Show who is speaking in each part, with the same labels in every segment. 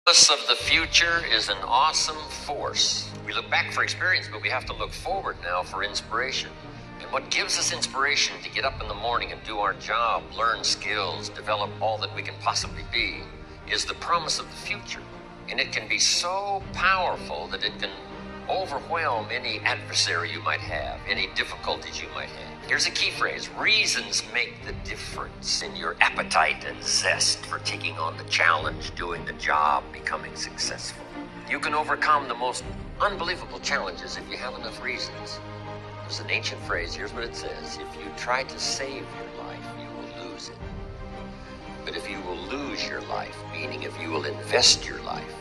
Speaker 1: Promise of the future is an awesome force. We look back for experience, but we have to look forward now for inspiration. And what gives us inspiration to get up in the morning and do our job, learn skills, develop all that we can possibly be, is the promise of the future. And it can be so powerful that it can overwhelm any adversary you might have, any difficulties you might have. Here's a key phrase: reasons make the difference in your appetite and zest for taking on the challenge, doing the job, becoming successful. You can overcome the most unbelievable challenges if you have enough reasons. There's an ancient phrase, here's what it says: if you try to save your life, you will lose it. But if you will lose your life, meaning if you will invest your life,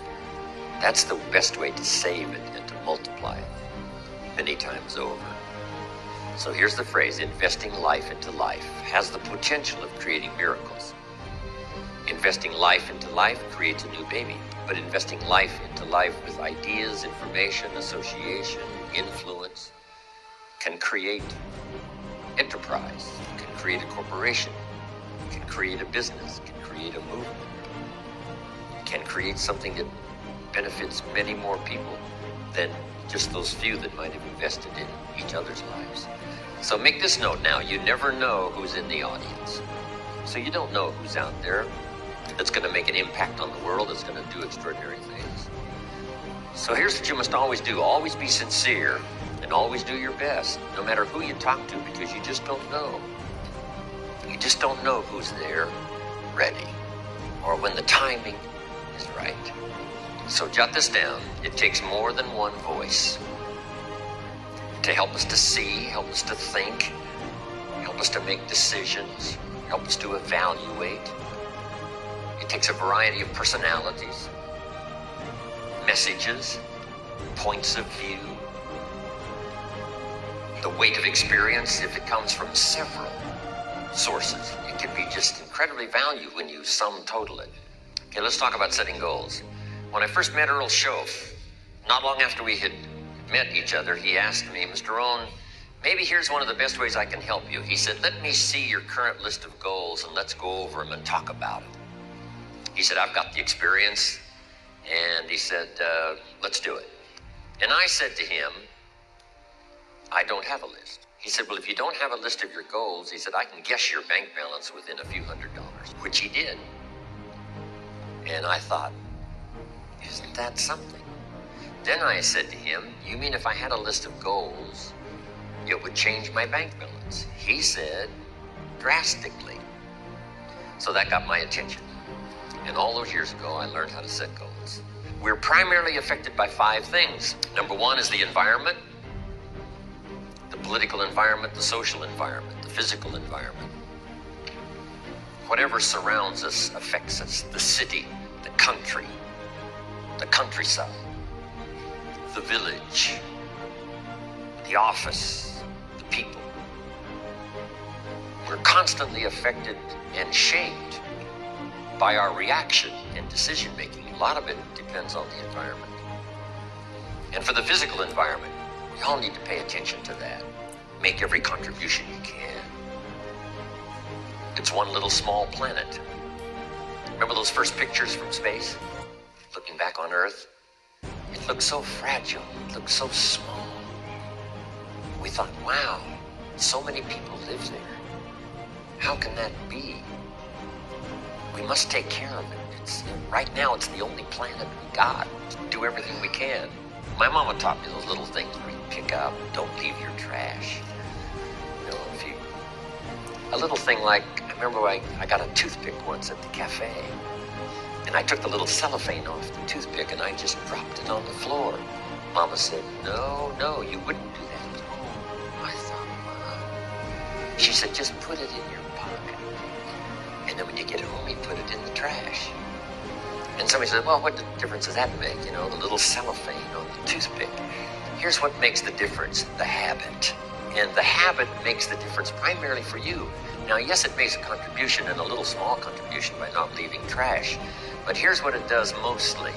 Speaker 1: that's the best way to save it and to multiply it many times over. So here's the phrase: investing life into life has the potential of creating miracles. Investing life into life creates a new baby, but investing life into life with ideas, information, association, influence can create enterprise, can create a corporation, can create a business, can create a movement, can create something that benefits many more people than just those few that might have invested in each other's lives. So make this note now: you never know who's in the audience. So you don't know who's out there that's going to make an impact on the world, that's going to do extraordinary things. So here's what you must always do: always be sincere and always do your best, no matter who you talk to, because you just don't know. You just don't know who's there, ready, or when the timing is right. So jot this down: it takes more than one voice to help us to see, help us to think, help us to make decisions, help us to evaluate. It takes a variety of personalities, messages, points of view, the weight of experience. If it comes from several sources, it can be just incredibly valuable when you sum total it. Okay, let's talk about setting goals. When I first met Earl Schoaf, not long after we had met each other, he asked me, "Mr. Rohn, maybe here's one of the best ways I can help you." He said, "Let me see your current list of goals and let's go over them and talk about it." He said, "I've got the experience." And he said, "Let's do it." And I said to him, "I don't have a list." He said, "Well, if you don't have a list of your goals," he said, "I can guess your bank balance within a few $100s, which he did. And I thought, isn't that something? Then I said to him, "You mean if I had a list of goals, it would change my bank balance?" He said, "Drastically." So that got my attention. And all those years ago, I learned how to set goals. We're primarily affected by 5 things. Number 1 is the environment: the political environment, the social environment, the physical environment. Whatever surrounds us affects us: the city, the country, the countryside, the village, the office, the people. We're constantly affected and shaped by our reaction and decision making. A lot of it depends on the environment. And for the physical environment, we all need to pay attention to that. Make every contribution you can. It's one little small planet. Remember those first pictures from space? Looking back on Earth? It looked so fragile, it looked so small. We thought, wow, so many people live there. How can that be? We must take care of it. Right now, it's the only planet we got. Do everything we can. My mama taught me those little things where you pick up, don't leave your trash. You know, a little thing like, I remember I got a toothpick once at the cafe, and I took the little cellophane off the toothpick and I just dropped it on the floor. Mama said, no, you wouldn't do that. Oh, I thought, Mom. She said, just put it in your pocket. And then when you get home, you put it in the trash. And somebody said, well, what difference does that make? You know, the little cellophane on the toothpick. Here's what makes the difference: the habit. And the habit makes the difference primarily for you. Now, yes, it makes a contribution, and a little small contribution by not leaving trash. But here's what it does mostly: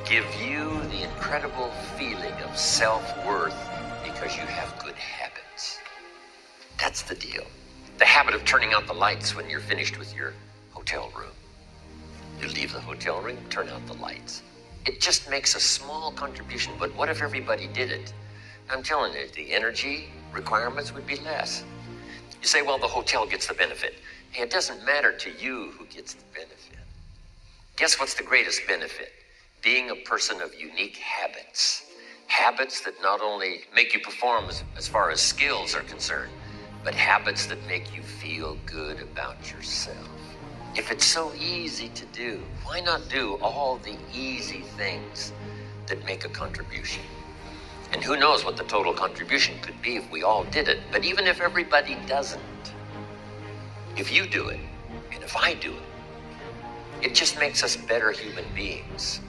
Speaker 1: give you the incredible feeling of self-worth because you have good habits. That's the deal. The habit of turning out the lights when you're finished with your hotel room. You leave the hotel room, turn out the lights. It just makes a small contribution, but what if everybody did it? I'm telling you, the energy requirements would be less. You say, well, the hotel gets the benefit. Hey, it doesn't matter to you who gets the benefit. Guess what's the greatest benefit? Being a person of unique habits. Habits that not only make you perform as far as skills are concerned, but habits that make you feel good about yourself. If it's so easy to do, why not do all the easy things that make a contribution? And who knows what the total contribution could be if we all did it. But even if everybody doesn't, if you do it, and if I do it, it just makes us better human beings.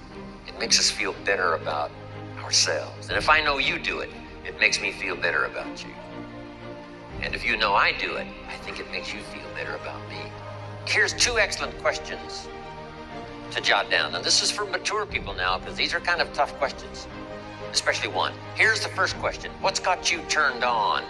Speaker 1: It makes us feel better about ourselves. And if I know you do it, it makes me feel better about you. And if you know I do it, I think it makes you feel better about me. Here's 2 excellent questions to jot down. And this is for mature people now, because these are kind of tough questions, especially one. Here's the first question. What's got you turned on